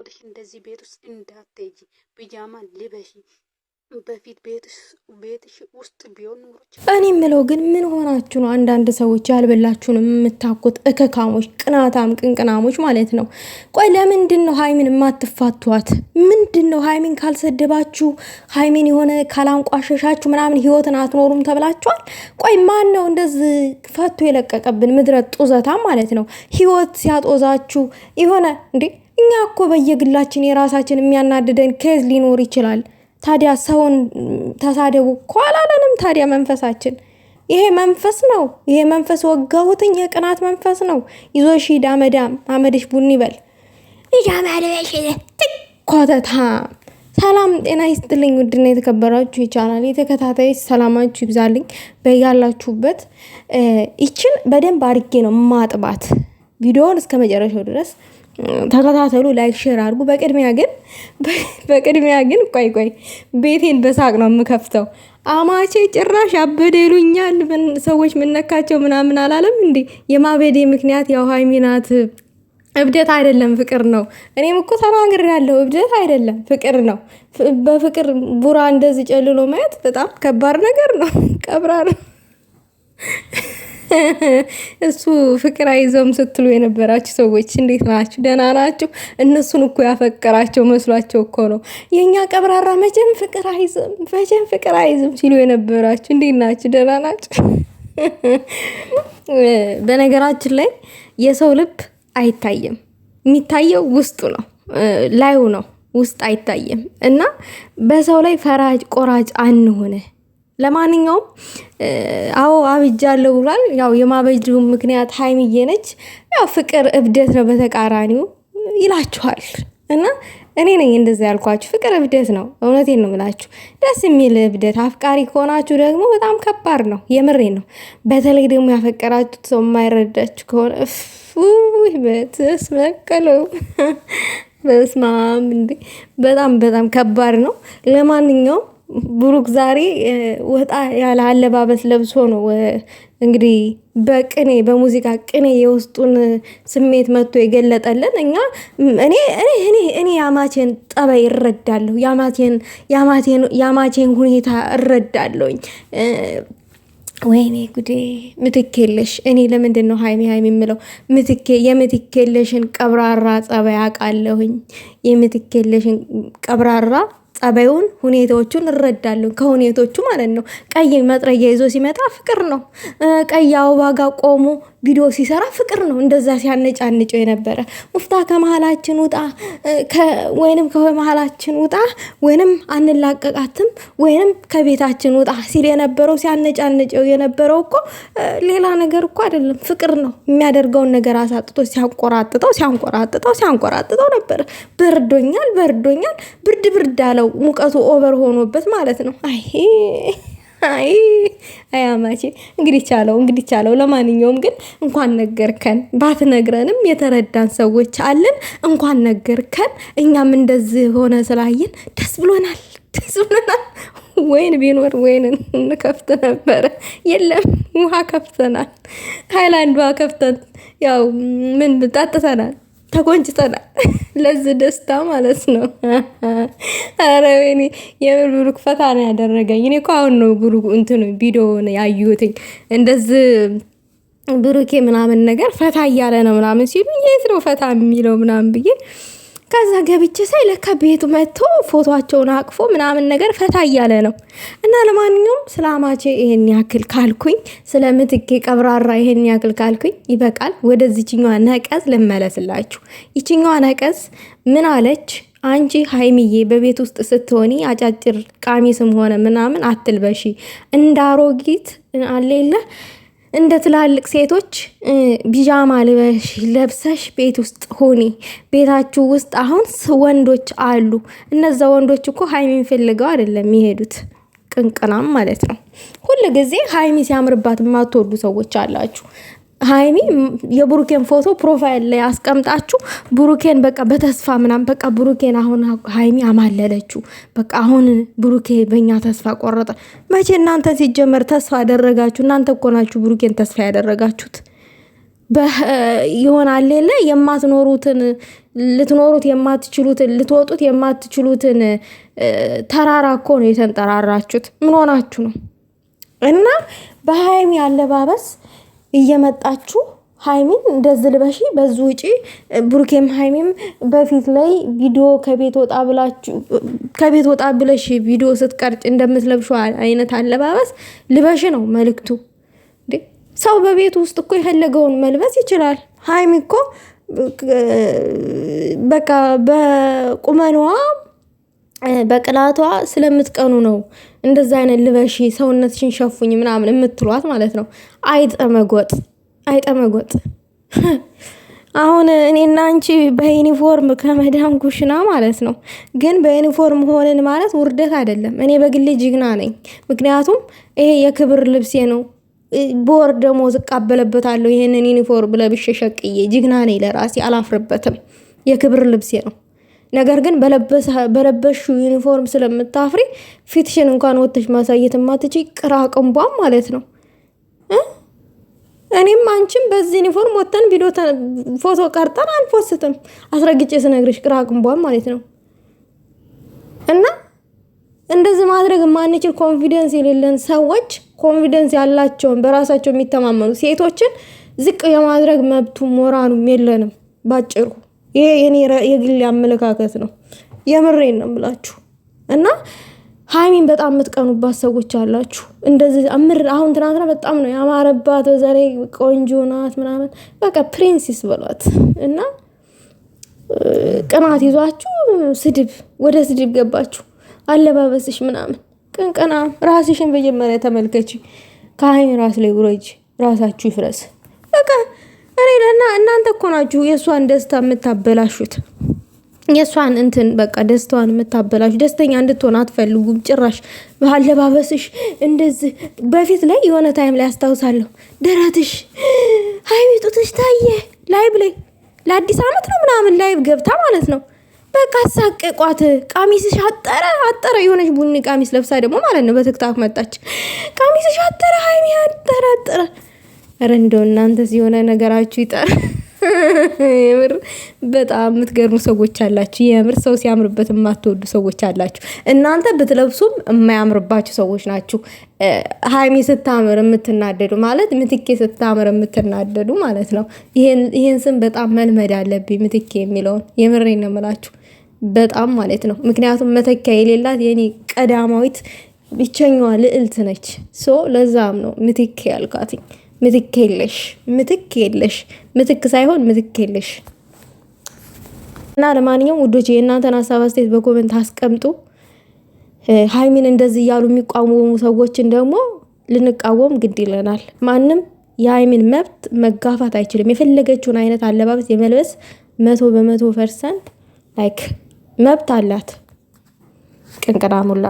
ተራቁተሽ እንደዚህ ቤት ውስጥ እንዳትሄጂ፣ ቢጃማ ልበሺ። በፊት ቤትሽ ውስጥ ቢሆን ኖሮ። እኔ የምለው ግን ምን ሆናችሁ ነው? አንዳንድ ሰዎች ያልበላችሁን የምታኩት እከካሞች፣ ቅናታም ቅንቅናሞች ማለት ነው። ቆይ ለምንድን ነው ሀይሚን የማትፋቷት? ምንድን ነው ሀይሚን ካልሰደባችሁ፣ ሀይሚን የሆነ ካላንቋሸሻችሁ ምናምን ህይወትን አትኖሩም ተብላችኋል። ቆይ ማን ነው እንደዚህ ፈቶ የለቀቀብን? ምድረ ጡዘታም ማለት ነው። ህይወት ሲያጦዛችሁ የሆነ እንዴ! እኛ እኮ በየግላችን የራሳችን የሚያናድደን ኬዝ ሊኖር ይችላል። ታዲያ ሰውን ተሳደቡ እኮ አላለንም። ታዲያ መንፈሳችን ይሄ መንፈስ ነው። ይሄ መንፈስ ወጋሁትኝ፣ የቅናት መንፈስ ነው። ይዞሽ ሂድ አመዳም፣ አመድሽ ቡኒ በል ይያማለሽ ኮተታ። ሰላም ጤና ይስጥልኝ። ውድና የተከበራችሁ የቻናል የተከታታዮች ሰላማችሁ ይብዛልኝ በያላችሁበት። ይችን በደንብ አድርጌ ነው ማጥባት። ቪዲዮውን እስከ መጨረሻው ድረስ ተከታተሉ፣ ላይክ ሼር አድርጉ። በቅድሚያ ግን ቆይ ቤቴን በሳቅ ነው የምከፍተው። አማቼ ጭራሽ አበደ ይሉኛል ሰዎች። ምነካቸው ምናምን አላለም እንዴ? የማበዴ ምክንያት ያው ሀይሚ ናት። እብደት አይደለም ፍቅር ነው። እኔም እኮ ተናግሬያለሁ። እብደት አይደለም ፍቅር ነው። በፍቅር ቡራ እንደዚህ ጨልሎ ማየት በጣም ከባድ ነገር ነው። ቀብራር እሱ ፍቅር አይዘውም ስትሉ የነበራችሁ ሰዎች እንዴት ናችሁ? ደህና ናችሁ? እነሱን እኮ ያፈቀራቸው መስሏቸው እኮ ነው። የኛ ቀብራራ መቼም ፍቅር አይዝም ሲሉ የነበራችሁ እንዴት ናችሁ? ደህና ናችሁ? በነገራችን ላይ የሰው ልብ አይታየም፣ የሚታየው ውስጡ ነው፣ ላዩ ነው፣ ውስጥ አይታየም። እና በሰው ላይ ፈራጅ ቆራጭ አንሆነ። ለማንኛውም አዎ አብጃለሁ ብሏል። ያው የማበጅ ምክንያት ሀይሚዬ ነች። ያው ፍቅር እብደት ነው በተቃራኒው ይላችኋል። እና እኔ ነኝ እንደዛ ያልኳችሁ። ፍቅር እብደት ነው። እውነቴን ነው የምላችሁ። ደስ የሚል እብደት። አፍቃሪ ከሆናችሁ ደግሞ በጣም ከባድ ነው። የምሬን ነው። በተለይ ደግሞ ያፈቀራችሁት ሰው የማይረዳችሁ ከሆነ በተስመቀለው በስማም እንዴ! በጣም ከባድ ነው። ለማንኛውም ብሩክ ዛሬ ወጣ ያለ አለባበስ ለብሶ ነው እንግዲህ በሙዚቃ ቅኔ የውስጡን ስሜት መጥቶ የገለጠልን። እኔ ያማቼን ጠባይ እረዳለሁ። ያማቼን ሁኔታ እረዳለሁኝ። ወይኔ ጉዴ! ምትኬለሽ እኔ ለምንድን ነው ሀይሚ የምለው? የምትኬለሽን ቀብራራ ጸባይ አውቃለሁኝ። የምትኬለሽን ቀብራራ ጸባዩን ሁኔታዎቹን እረዳለሁ። ከሁኔታዎቹ ማለት ነው። ቀይ መጥረጊያ ይዞ ሲመጣ ፍቅር ነው። ቀይ አበባ ጋር ቆሞ ቪዲዮ ሲሰራ ፍቅር ነው። እንደዛ ሲያነጫንጨው የነበረ ሙፍታ ከመሀላችን ውጣ፣ ወይንም ከመሀላችን ውጣ፣ ወይንም አንላቀቃትም፣ ወይንም ከቤታችን ውጣ ሲል የነበረው ሲያነጫንጨው የነበረው እኮ ሌላ ነገር እኮ አይደለም፣ ፍቅር ነው። የሚያደርገውን ነገር አሳጥቶ ሲያንቆራጥጠው ነበር። በርዶኛል፣ ብርድ አለው። ሙቀቱ ኦቨር ሆኖበት ማለት ነው። አይ አያማቼ እንግዲህ ቻለው። ለማንኛውም ግን እንኳን ነገርከን። ባትነግረንም የተረዳን ሰዎች አለን። እንኳን ነገርከን። እኛም እንደዚህ ሆነ ስላየን ደስ ብሎናል። ወይን ቢኖር ወይን እንከፍት ነበረ። የለም ውሃ ከፍተናል። ሃይላንድ ውሃ ከፍተን ያው ምን ጠጥተናል፣ ተጎንጭተናል። ለዚህ ደስታ ማለት ነው። ኧረ ወይኔ የምር ብሩክ ፈታ ነው ያደረገኝ። እኔ እኮ አሁን ነው ብሩክ ቪዲዮ ያዩትኝ እንደዚህ ብሩኬ ምናምን ነገር ፈታ እያለ ነው ምናምን ሲሉ የት ነው ፈታ የሚለው ምናምን ብዬ ከዛ ገብቼ ሳይ ለካ ቤቱ መጥቶ ፎቶአቸውን አቅፎ ምናምን ነገር ፈታ እያለ ነው። እና ለማንኛውም ስለ አማቼ ይሄን ያክል ካልኩኝ፣ ስለ ምትኬ ቀብራራ ይሄን ያክል ካልኩኝ ይበቃል። ወደዚህኛዋ ነቀዝ ልመለስላችሁ። ይችኛዋ ነቀዝ ምን አለች? አንቺ ሀይሚዬ በቤት ውስጥ ስትሆኒ አጫጭር ቀሚስም ሆነ ምናምን አትልበሺ፣ እንዳሮጊት አሌለ እንደ ትላልቅ ሴቶች ቢጃማ ለብሰሽ ቤት ውስጥ ሆኒ። ቤታችሁ ውስጥ አሁን ወንዶች አሉ። እነዛ ወንዶች እኮ ሀይሚን ፈልገው አይደለም የሚሄዱት፣ ቅንቅናም ማለት ነው። ሁሉ ጊዜ ሀይሚ ሲያምርባት የማትወዱ ሰዎች አላችሁ። ሀይሚ የብሩኬን ፎቶ ፕሮፋይል ላይ አስቀምጣችሁ ብሩኬን በቃ በተስፋ ምናምን በቃ ብሩኬን አሁን ሀይሚ አማለለችው። በቃ አሁን ብሩኬ በእኛ ተስፋ ቆረጠ። መቼ እናንተ ሲጀመር ተስፋ ያደረጋችሁ? እናንተ እኮ ናችሁ ብሩኬን ተስፋ ያደረጋችሁት። ይሆናል ሌላ የማትኖሩትን ልትኖሩት የማትችሉትን ልትወጡት የማትችሉትን ተራራ እኮ ነው የተንጠራራችሁት። ምን ሆናችሁ ነው? እና በሃይሚ አለባበስ እየመጣችሁ ሃይሚን እንደዚህ ልበሺ በዙ ውጪ ብሩኬም ሃይሚም በፊት ላይ ቪዲዮ ከቤት ወጣ ብለሽ ቪዲዮ ስትቀርጭ እንደምትለብሹ አይነት አለባበስ ልበሺ ነው መልክቱ። ሰው በቤት ውስጥ እኮ የፈለገውን መልበስ ይችላል። ሃይሚ እኮ በቃ በቁመኗ በቅላቷ ስለምትቀኑ ነው እንደዛ አይነት ልበሺ ሰውነትሽን ሸፉኝ ምናምን የምትሏት ማለት ነው። አይጠመጎጥ አሁን እኔና አንቺ በዩኒፎርም ከመዳም ኩሽና ማለት ነው። ግን በዩኒፎርም ሆነን ማለት ውርደት አይደለም። እኔ በግሌ ጅግና ነኝ። ምክንያቱም ይሄ የክብር ልብሴ ነው። በወር ደሞዝ እቀበለበታለሁ። ይሄንን ዩኒፎርም ለብሼ ሸቅዬ ጅግና ነኝ። ለራሴ አላፍርበትም። የክብር ልብሴ ነው። ነገር ግን በለበሹ ዩኒፎርም ስለምታፍሪ ፊትሽን እንኳን ወጥተሽ ማሳየት ማትችይ ቅራቅንቧም ማለት ነው። እኔም አንቺም በዚህ ዩኒፎርም ወጥተን ቪዲዮ ፎቶ ቀርጠን አንፖስትም። አስረግጬ ስነግርሽ ቅራቅንቧም ማለት ነው። እና እንደዚህ ማድረግ ማንችል ኮንፊደንስ የሌለን ሰዎች ኮንፊደንስ ያላቸውን በራሳቸው የሚተማመኑ ሴቶችን ዝቅ የማድረግ መብቱ ሞራኑም የለንም ባጭሩ። ይሄ የኔ የግል አመለካከት ነው። የምሬን ነው የምላችሁ። እና ሃይሚን በጣም የምትቀኑባት ሰዎች አላችሁ። እንደዚህ አሁን ትናንትና በጣም ነው ያማረባት፣ በዛሬ ቆንጆ ናት ምናምን በቃ ፕሪንሲስ በሏት። እና ቅናት ይዟችሁ ወደ ስድብ ገባችሁ። አለባበስሽ ምናምን ቅንቅና። ራስሽን በመጀመሪያ ተመልከቺ። ከሃይሚ ራስ ላይ ውረጅ። ራሳችሁ ይፍረስ በቃ። እናንተ እኮ ናችሁ የእሷን ደስታ የምታበላሹት። የእሷን በቃ ደስታዋን የምታበላሹ። ደስተኛ እንድትሆን አትፈልጉም ጭራሽ። በአለባበስሽ እንደዚህ በፊት ላይ የሆነ ታይም ላይ አስታውሳለሁ ደረትሽ ሃይሚ ጡትሽ ታየ ላይብ ላይ ለአዲስ ዓመት ነው ምናምን ላይብ ገብታ ማለት ነው። በቃ አሳቀቋት። ቀሚስሽ አጠረ የሆነች ቡኒ ቀሚስ ለብሳ ደግሞ ማለት ነው በትክታክ መጣች። ቀሚስሽ አጠረ ሃይሚ አጠረ። ኧረ እንደው እናንተስ የሆነ ነገራችሁ ይጠር። የምር በጣም የምትገርሙ ሰዎች አላችሁ። የምር ሰው ሲያምርበት የማትወዱ ሰዎች አላችሁ። እናንተ ብትለብሱም የማያምርባችሁ ሰዎች ናችሁ። ሃይሚ ስታምር የምትናደዱ ማለት ምትኬ ስታምር የምትናደዱ ማለት ነው። ይሄን ስም በጣም መልመድ አለብኝ፣ ምትኬ የሚለውን። የምሬን ነው የምላችሁ በጣም ማለት ነው። ምክንያቱም መተኪያ የሌላት የኔ ቀዳማዊት ብቸኛዋ ልዕልት ነች። ለዛም ነው ምትኬ ያልኳትኝ። ምትክ የለሽ ምትክ ሳይሆን ምትክ የለሽ። እና ለማንኛውም ውዶች የእናንተን ሀሳብ አስተያየት በኮሜንት አስቀምጡ። ሃይሚን እንደዚህ እያሉ የሚቋወሙ ሰዎችን ደግሞ ልንቃወም ግድ ይለናል። ማንም የሃይሚን መብት መጋፋት አይችልም። የፈለገችውን አይነት አለባበስ የመልበስ 100% ላይክ መብት አላት። ቅንቅና ሙላ